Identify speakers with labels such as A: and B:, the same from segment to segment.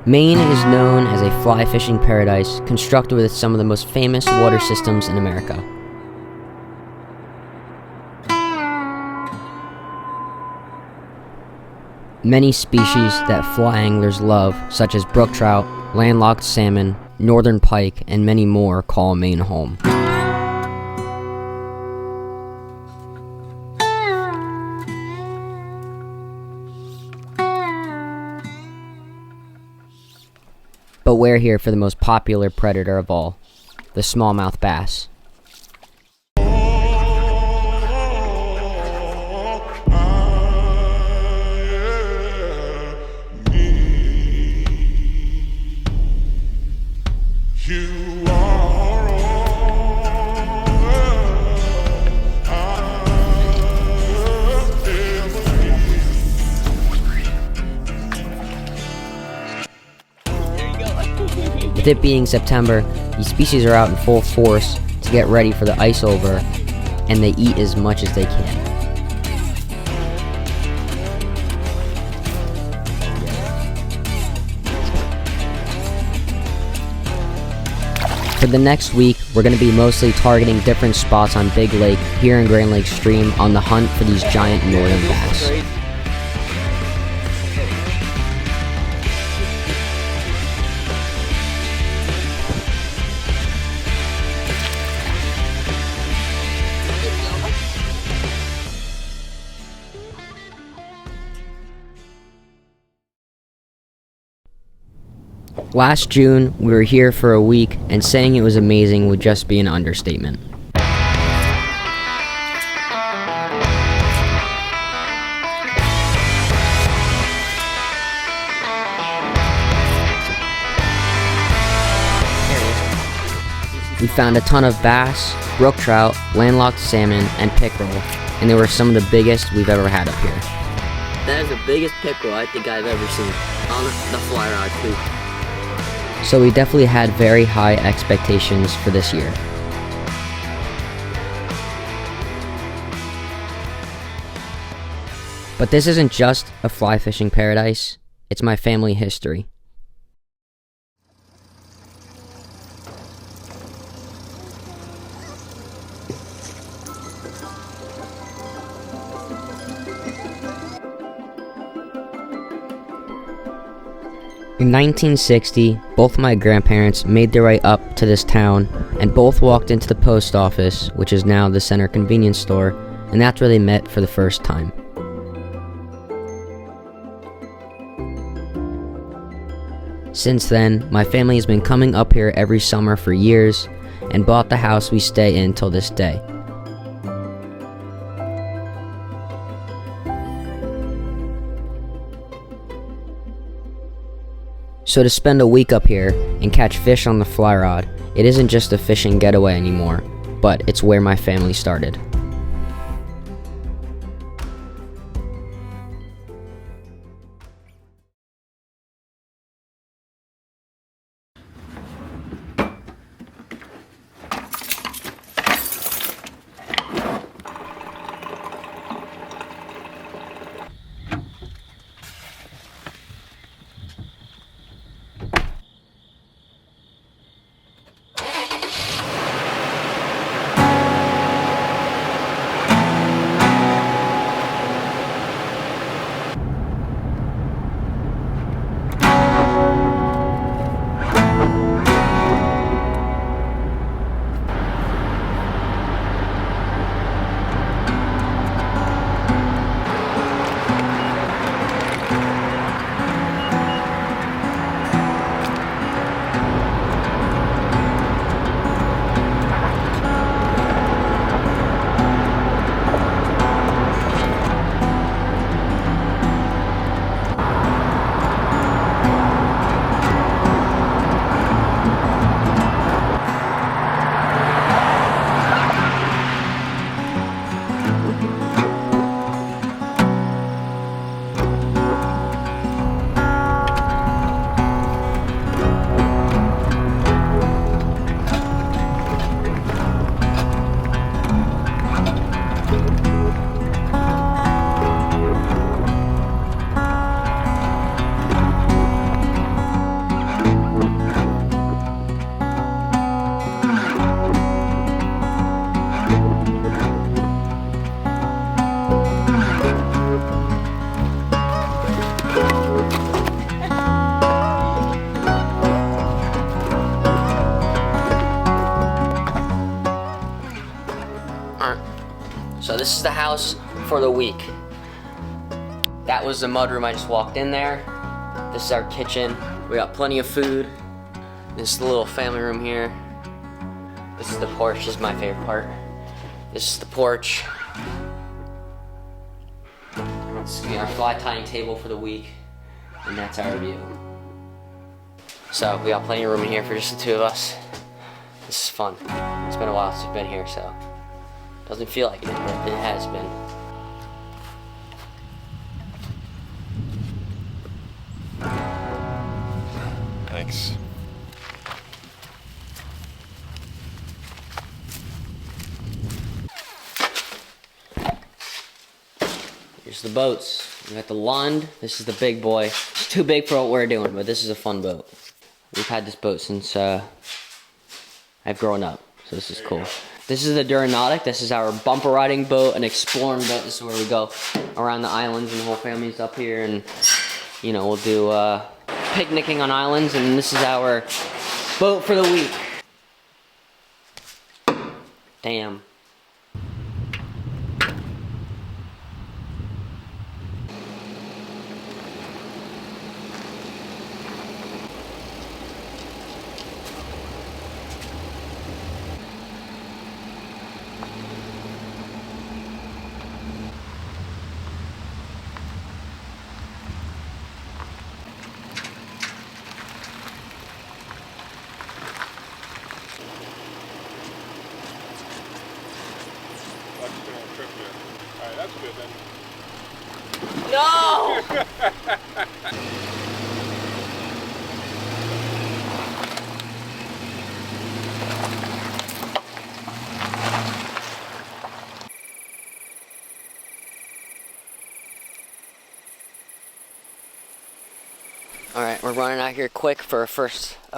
A: Maine is known as a fly fishing paradise, constructed with some of the most famous water systems in America. Many species that fly anglers love, such as brook trout, landlocked salmon, northern pike, and many more, call Maine home. But we're here for the most popular predator of all, the smallmouth bass. With it being September, these species are out in full force to get ready for the ice over, and they eat as much as they can. For the next week, we're going to be mostly targeting different spots on Big Lake here in Grand Lake Stream on the hunt for these giant northern bass. Last June, we were here for a week, and saying it was amazing would just be an understatement. We found a ton of bass, brook trout, landlocked salmon, and pickerel, and they were some of the biggest we've ever had up here.
B: That is the biggest pickerel I think I've ever seen on the fly rod too.
A: So we definitely had very high expectations for this year. But this isn't just a fly fishing paradise, it's my family history. In 1960, both my grandparents made their way up to this town, and both walked into the post office, which is now the Center convenience store, and that's where they met for the first time. Since then, my family has been coming up here every summer for years, and bought the house we stay in till this day. So to spend a week up here and catch fish on the fly rod, it isn't just a fishing getaway anymore, but it's where my family started. this is the house for the week. That was the mudroom I just walked in there. This is our kitchen. We got plenty of food. This is the little family room here. This is the porch. This is my favorite part. This is the porch. This is our fly tying table for the week. And that's our view. So we got plenty of room in here for just the two of us. This is fun. It's been a while since we've been here, so doesn't feel like it, but it has been.
C: Thanks.
A: Here's the boats. We got the Lund. This is the big boy. It's too big for what we're doing, but this is a fun boat. We've had this boat since I've grown up, so this is cool. This is the Duranautic. This is our bumper riding boat, an exploring boat. This is where we go around the islands, and the whole family's up here, and you know, we'll do picnicking on islands, and this is our boat for the week. Damn.
C: Alright, that's good then.
A: No! Alright, we're running out here quick for a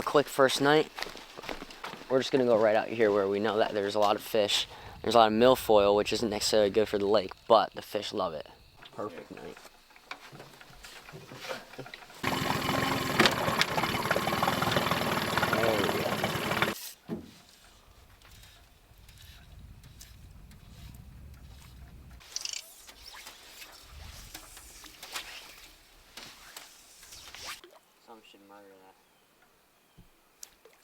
A: quick first night. We're just gonna go right out here where we know that there's a lot of fish. There's a lot of milfoil, which isn't necessarily good for the lake, but the fish love it. Perfect night. There we go. Some should murder that.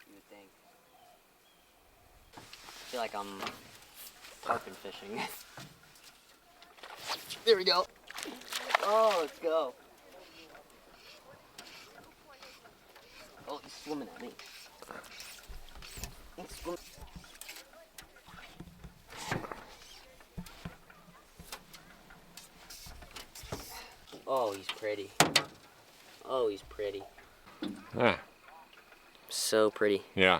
A: You would think. I feel like I'm tarpon fishing. There we go. Oh, let's go. Oh, he's swimming at me. He's swimming. Oh, he's pretty. Oh, he's pretty.
C: Ah.
A: So pretty.
C: Yeah.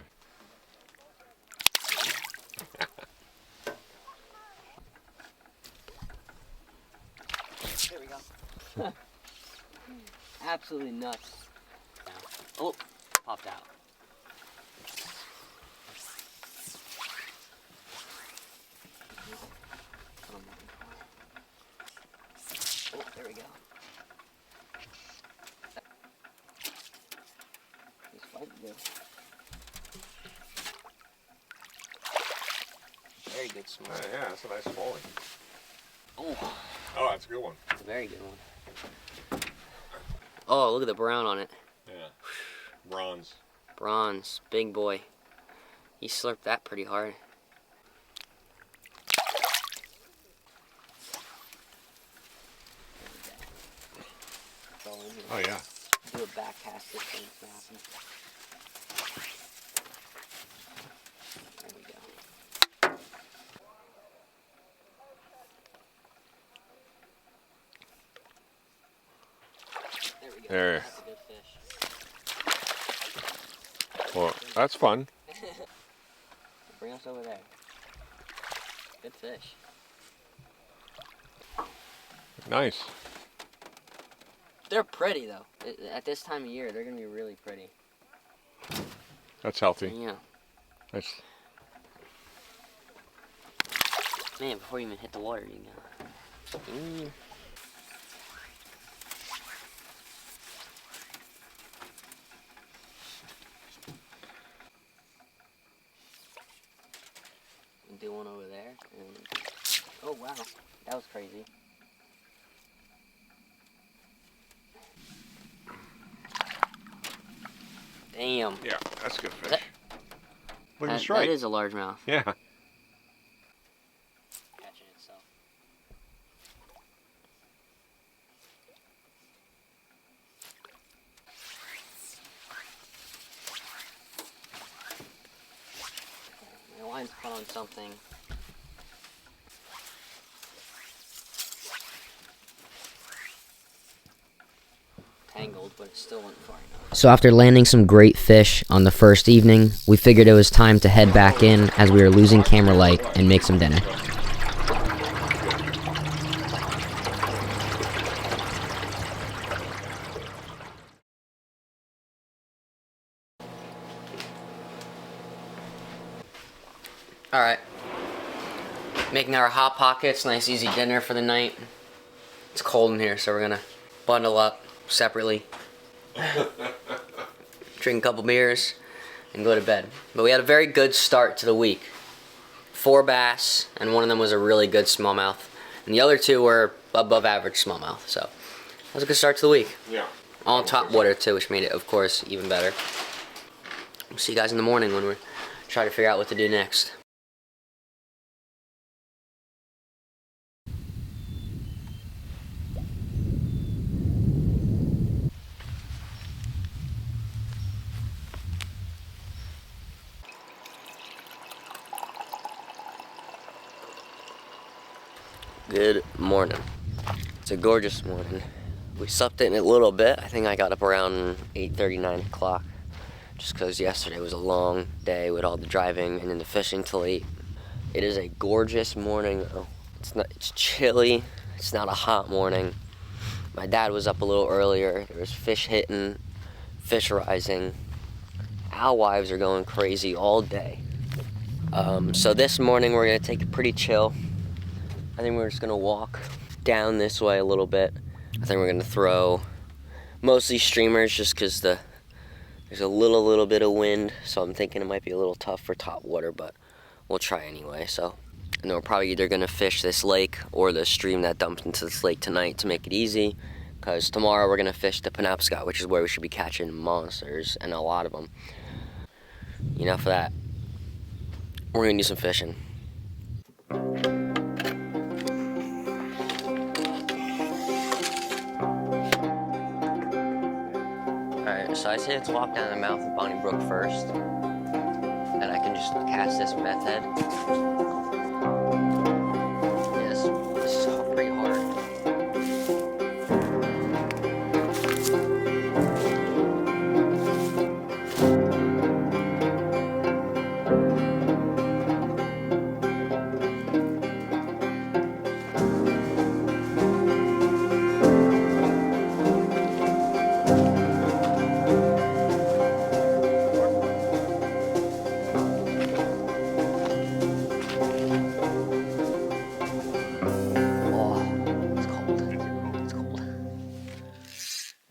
A: There we go. Absolutely nuts. Oh, popped out. Oh, there we go. He's fighting good. Very good small.
C: Yeah, that's a nice smallie.
A: Oh,
C: Oh, that's a good one.
A: that's a very good one. Oh, look at the brown on it.
C: Yeah. Bronze.
A: Bronze, big boy. He slurped that pretty hard.
C: Oh, yeah.
A: Do a back cast this thing. There we go. There we go.
C: There.
A: That's a good fish.
C: Well, that's fun.
A: Bring us over there. Good fish.
C: Nice.
A: They're pretty though. At this time of year, they're gonna be really pretty.
C: That's healthy.
A: Yeah.
C: Nice.
A: Man, before you even hit the water, you go. Do one over there. And...
B: Oh wow, that was crazy. Damn.
C: Yeah, that's good fish.
B: That-
C: Look at the
B: That
C: stripe.
B: is a largemouth.
C: Yeah.
B: Catching itself. My line's caught on something. Tangled, but it still went far enough.
A: So after landing some great fish on the first evening, we figured it was time to head back in as we were losing camera light and make some dinner.
B: Alright. Making our Hot Pockets, nice easy dinner for the night. It's cold in here, so we're gonna bundle up separately. Drink a couple beers and go to bed. But we had a very good start to the week. 4 bass, and one of them was a really good smallmouth. And the other 2 were above average smallmouth, so that was a good start to the week.
C: Yeah.
B: All top water too, which made it, of course, even better. We'll see you guys in the morning when we try to figure out what to do next. Good morning. It's a gorgeous morning. We slept in a little bit. I think I got up around 8:30, 9 o'clock. Just because yesterday was a long day with all the driving and then the fishing till 8. It is a gorgeous morning. Oh, it's chilly. It's not a hot morning. My dad was up a little earlier. There was fish hitting, fish rising. Alewives are going crazy all day. So this morning we're gonna take it pretty chill. I think we're just gonna walk down this way a little bit. I think we're gonna throw mostly streamers just because there's a little bit of wind, so I'm thinking it might be a little tough for top water, but we'll try anyway. So, and then we're probably either gonna fish this lake or the stream that dumps into this lake tonight to make it easy, because tomorrow we're gonna fish the Penobscot, which is where we should be catching monsters, and a lot of them. Enough of that. We're gonna do some fishing. Alright, so I say let's walk down the mouth of Bonnie Brook first. And I can just cast this meth head. Yes, this is pretty hard.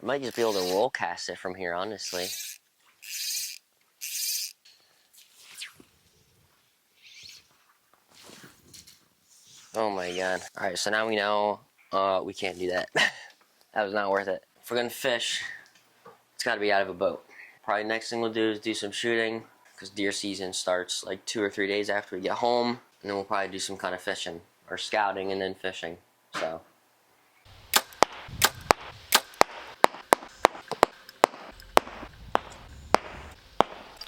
B: Might just be able to roll cast it from here, honestly. Oh my god. Alright, so now we know we can't do that. That was not worth it. If we're gonna fish, it's gotta be out of a boat. Probably next thing we'll do is do some shooting, because deer season starts like 2 or 3 days after we get home, and then we'll probably do some kind of fishing, or scouting and then fishing, so.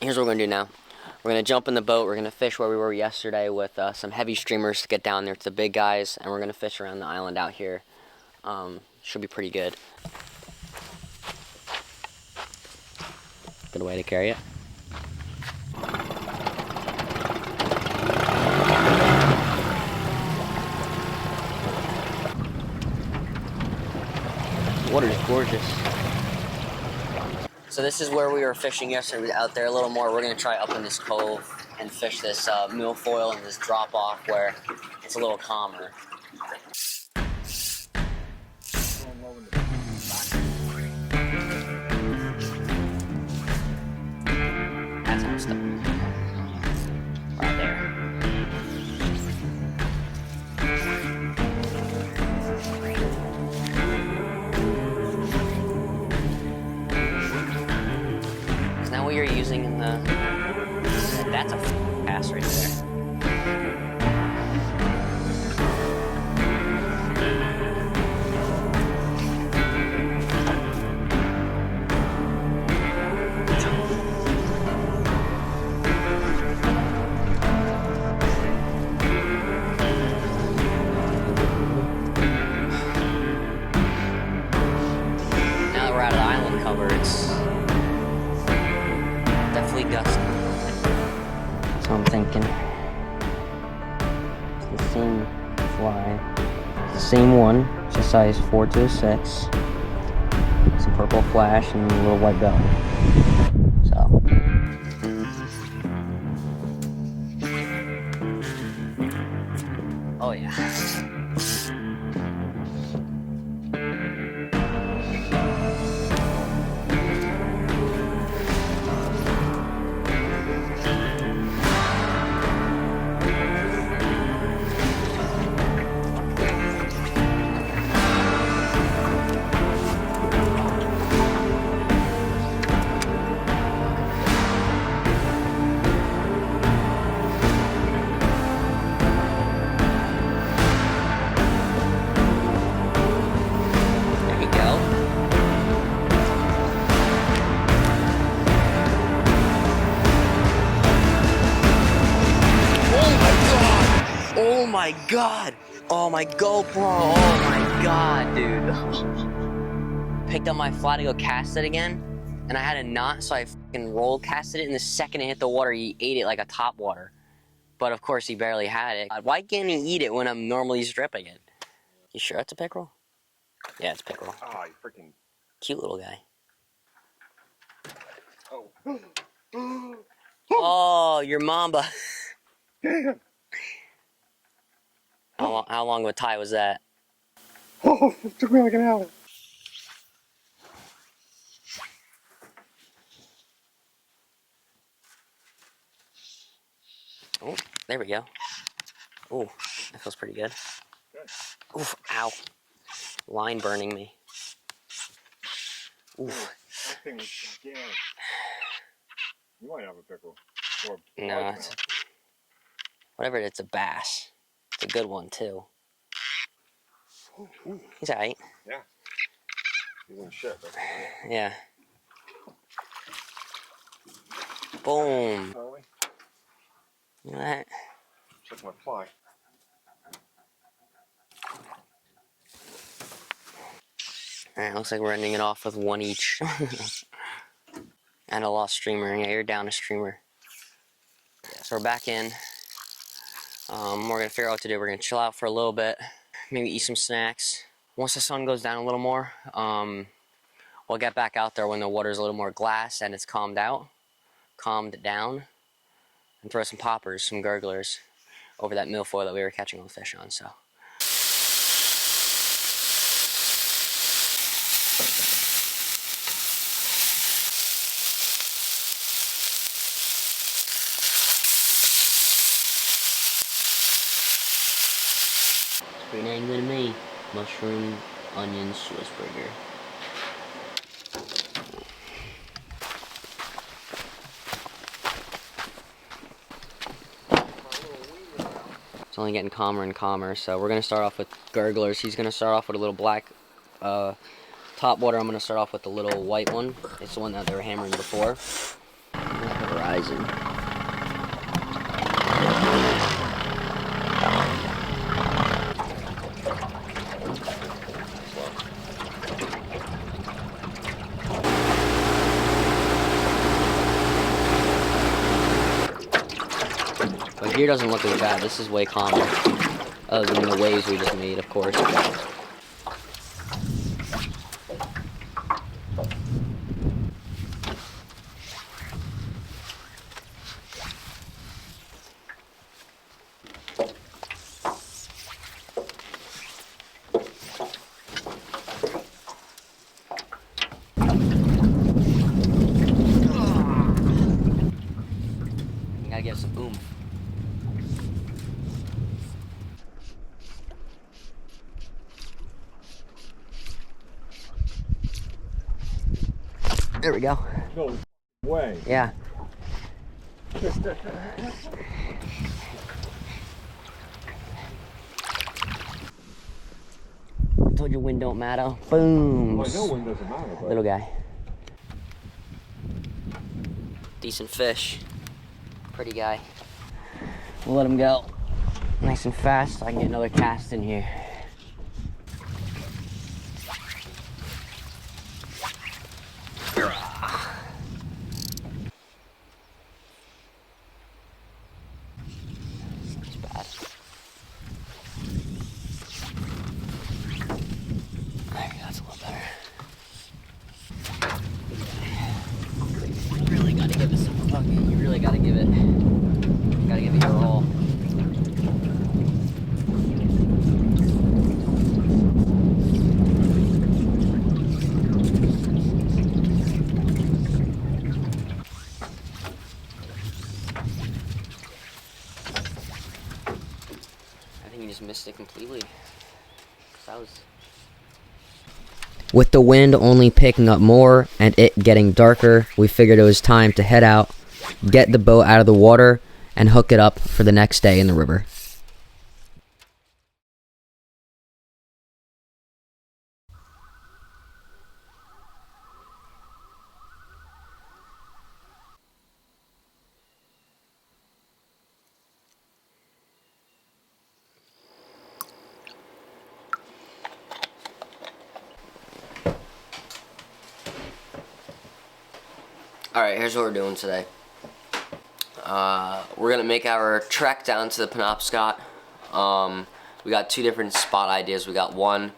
B: Here's what we're gonna do now. We're gonna jump in the boat. We're gonna fish where we were yesterday with some heavy streamers to get down there to the big guys, and we're gonna fish around the island out here. Should be pretty good. Good way to carry it. The water's gorgeous. So this is where we were fishing yesterday. We were out there a little more. We're gonna try up in this cove and fish this milfoil and this drop off where it's a little calmer. That's how it's done. Right there. what you're using in the... That's a pass right there. Now that we're out of the island cover, it's definitely gusty. So I'm thinking it's the same fly, it's the same one, it's a size 4 to a 6. Some purple flash and a little white belly. So oh yeah. Oh my god! Oh my GoPro! Oh my god, dude! Picked up my fly to go cast it again, and I had a knot, so I fucking roll casted it, and the second it hit the water, he ate it like a topwater. But of course, he barely had it. Why can't he eat it when I'm normally stripping it? You sure it's a pickerel? Yeah, it's a pickerel.
C: Oh, you freaking.
B: Cute little guy.
C: Oh.
B: Oh, your mamba.
C: Damn.
B: How long of a tie was that?
C: Oh, it took me like an hour.
B: Oh, there we go. Oh, that feels pretty good.
C: Good.
B: Oof, ow. Line burning me. Oof.
C: That thing was gigantic. You might have a pickle. Or a
B: No,
C: largemouth.
B: it's whatever. It's a bass. It's a good one too. Ooh, he's alright.
C: Yeah. He's in shit. That's right.
B: Yeah. Boom.
C: Charlie,
B: Look at that.
C: check my fly.
B: Alright, looks like we're ending it off with one each. And a lost streamer. Yeah, you're down a streamer. Yeah, so we're back in. We're gonna figure out what to do. We're gonna chill out for a little bit, maybe eat some snacks. Once the sun goes down a little more, we'll get back out there when the water's a little more glass and it's calmed down, and throw some poppers, some gurglers over that milfoil that we were catching all the fish on. So. Pretty dang good to me. Mushroom, onion, Swiss burger. It's only getting calmer and calmer, so we're gonna start off with gurglers. He's gonna start off with a little black top water. I'm gonna start off with the little white one. It's the one that they were hammering before. Horizon. But here doesn't look as bad. This is way calmer. Other than the waves we just made, of course. You gotta get some oomph. There we go.
C: No Way.
A: Yeah. I told you wind don't matter. Boom.
C: Well, I know wind doesn't matter, but...
A: Little guy. Decent fish. Pretty guy. We'll let him go nice and fast so I can get another cast in here. It's bad. There, that's a little better. You really gotta give it some fucking, you really gotta give it your all. I think you just missed it completely. 'Cause that was... With the wind only picking up more and it getting darker, we figured it was time to head out, get the boat out of the water, and hook it up for the next day in the river. Alright, here's what we're doing today. We're gonna make our trek down to the Penobscot. We got two different spot ideas. We got one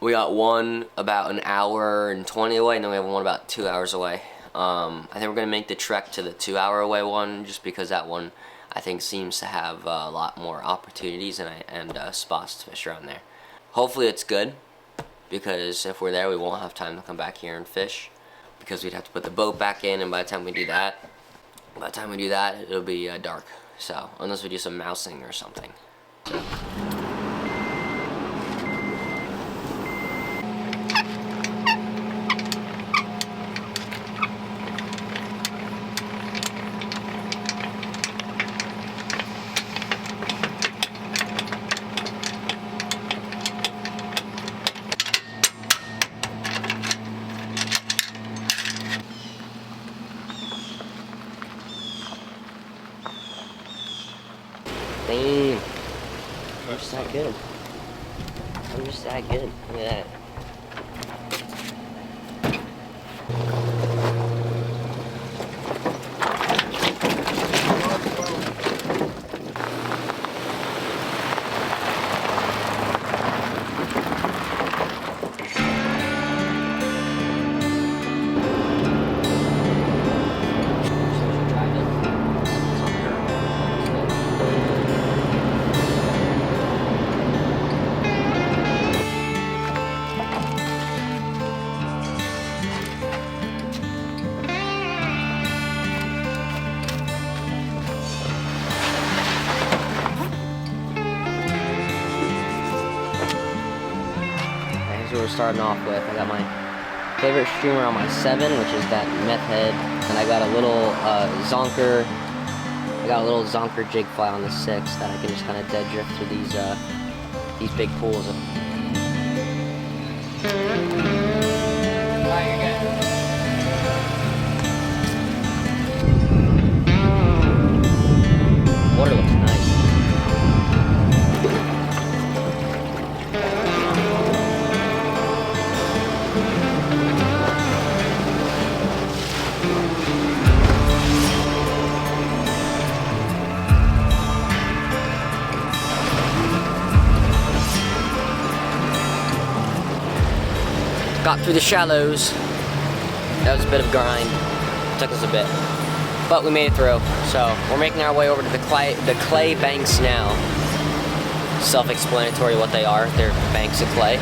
A: about an hour and 20 away, and then we have one about 2 hours away. I think we're gonna make the trek to the 2 hour away one, just because that one I think seems to have a lot more opportunities and spots to fish around there. Hopefully it's good, because if we're there we won't have time to come back here and fish, because we'd have to put the boat back in, and by the time we do that it'll be dark. So unless we do some mousing or something. Damn. I'm just that good. I'm just that good. Look at that. Here's what we're starting off with. I got my favorite streamer on my 7, which is that meth head, and I got a little zonker. I got a little zonker jig fly on the 6 that I can just kind of dead drift through these big pools. Water looks nice. Got through the shallows. That was a bit of a grind. Took us a bit, but we made it through. So we're making our way over to the clay banks now. Self-explanatory what they are. They're banks of clay.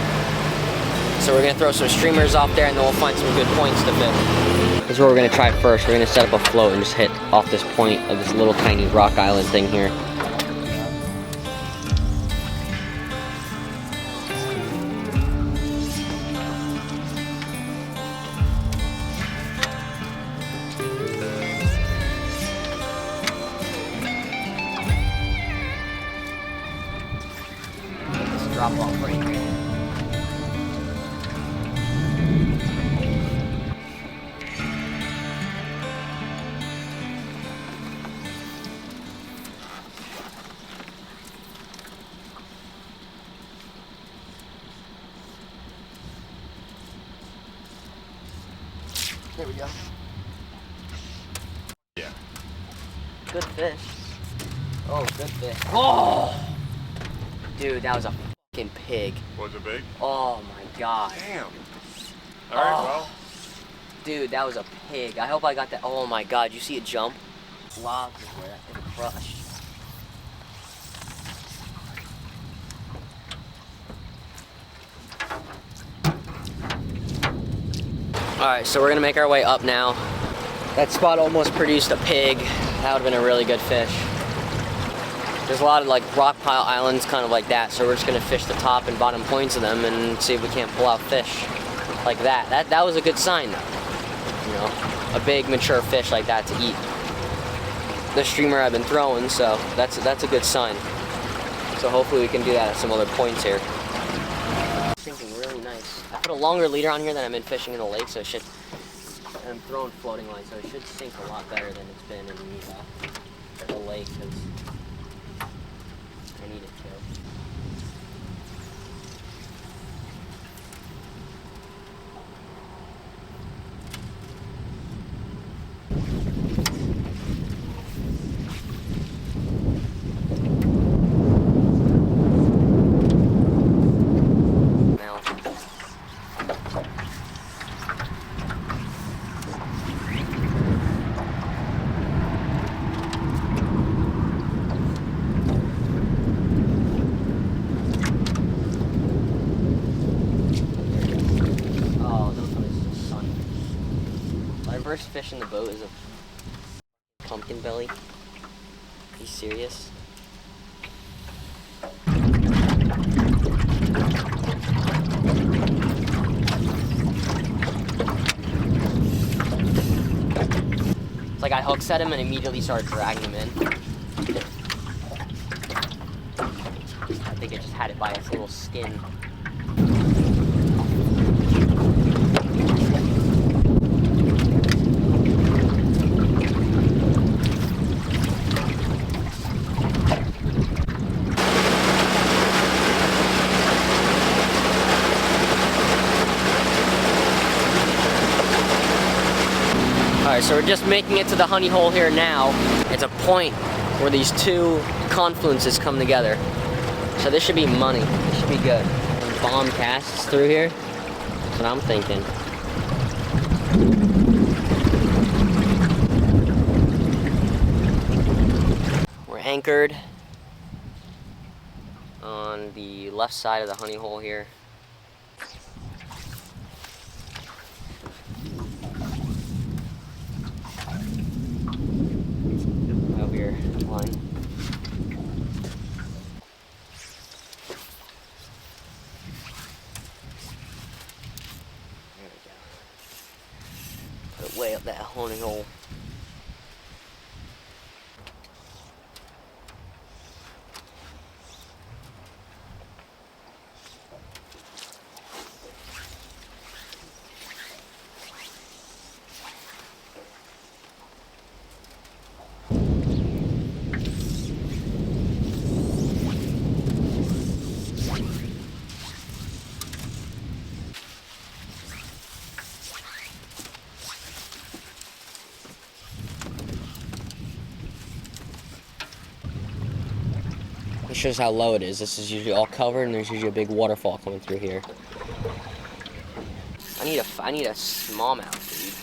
A: So we're gonna throw some streamers off there, and then we'll find some good points to fish. This is what we're gonna try first. We're gonna set up a float and just hit off this point of this little tiny rock island thing here.
B: drop off right here. There we go.
C: Yeah.
B: Good fish. Oh, good fish. Oh! Dude, that was a fucking pig.
C: Was it big?
B: Oh my god.
C: Damn. Alright, well.
B: Dude, that was a pig. I hope I got that. Oh my god, you see it jump? Logs is where that thing crushed. Alright, so we're gonna make our way up now. That spot almost produced a pig. That would have been a really good fish. There's a lot of like rock pile islands kind of like that, so we're just gonna fish the top and bottom points of them and see if we can't pull out fish like that. That was a good sign though. You know, a big mature fish like that to eat. The streamer I've been throwing, so that's a good sign. So hopefully we can do that at some other points here. Sinking really nice. I put a longer leader on here than I've been fishing in the lake, so it should. I'm throwing floating line, so it should sink a lot better than it's been in the lake, because I need it to. First fish in the boat is a pumpkin belly. Are you serious? It's like I hook set him and immediately started dragging him in. I think it just had it by its little skin. Alright, so we're just making it to the honey hole here now. It's a point where these two confluences come together. So this should be money. This should be good. Bomb casts through here. That's what I'm thinking. We're anchored on the left side of the honey hole here. Over your line. There we go. Put it way up that honey hole. It shows how low it is. This is usually all covered, and there's usually a big waterfall coming through here. I need a smallmouth, dude.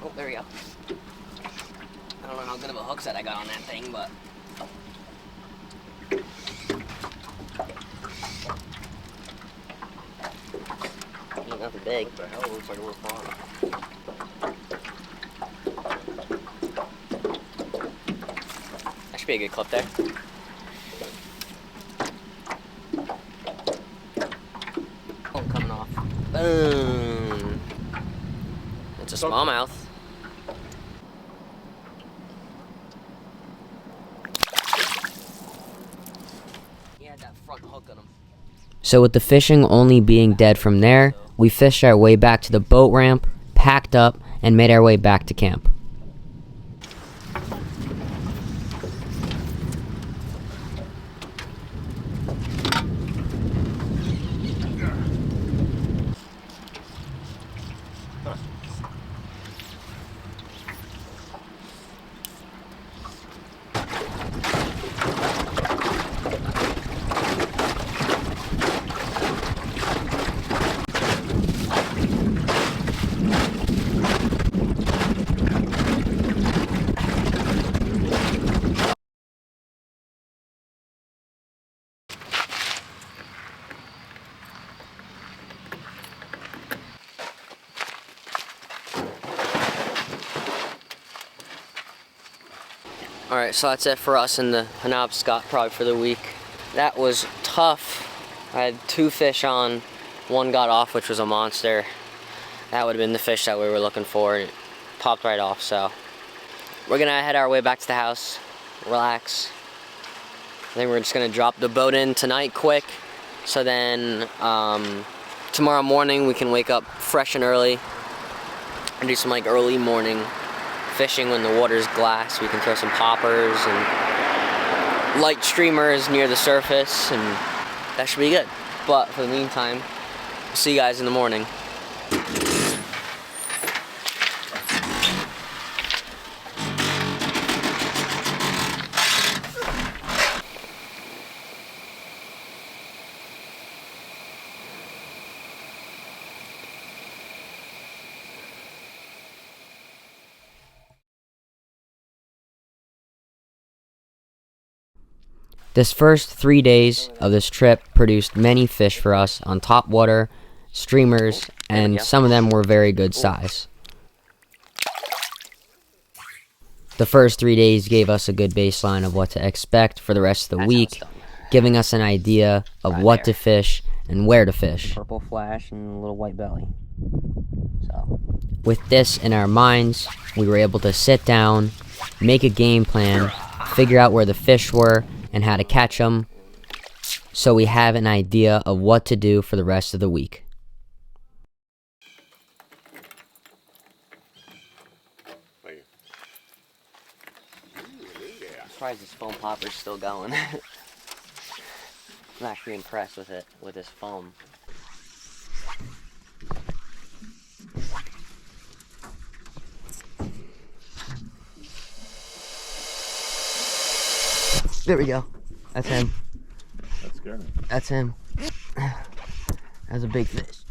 B: Oh, there we go. I don't know how good of a hook set I got on that thing, but... Ain't nothing big.
C: What the hell? It looks like a little pond.
B: That should be a good clip there. Oh, coming off. Boom. It's a smallmouth. He had that front hook on him.
A: So with the fishing only being dead from there, we fished our way back to the boat ramp, packed up, and made our way back to camp.
B: Alright, so that's it for us in the Penobscot probably for the week. That was tough. I had 2 fish on, 1 got off, which was a monster. That would have been the fish that we were looking for, and it popped right off. So we're gonna head our way back to the house, relax. I think we're just gonna drop the boat in tonight quick, so then tomorrow morning we can wake up fresh and early and do some like early morning fishing when the water's glass. We can throw some poppers and light streamers near the surface, and that should be good. But for the meantime, see you guys in the morning.
A: This first 3 days of this trip produced many fish for us on top water, streamers, and some of them were very good size. The first 3 days gave us a good baseline of what to expect for the rest of the week, giving us an idea of what to fish and where to fish.
B: Purple flash and a little white belly. So
A: With this in our minds, we were able to sit down, make a game plan, figure out where the fish were and how to catch them, so we have an idea of what to do for the rest of the week.
B: I'm surprised this foam popper's still going. I'm actually impressed with it, with this foam.
A: There we go. That's him.
C: That's good.
A: That's him. That's a big fish.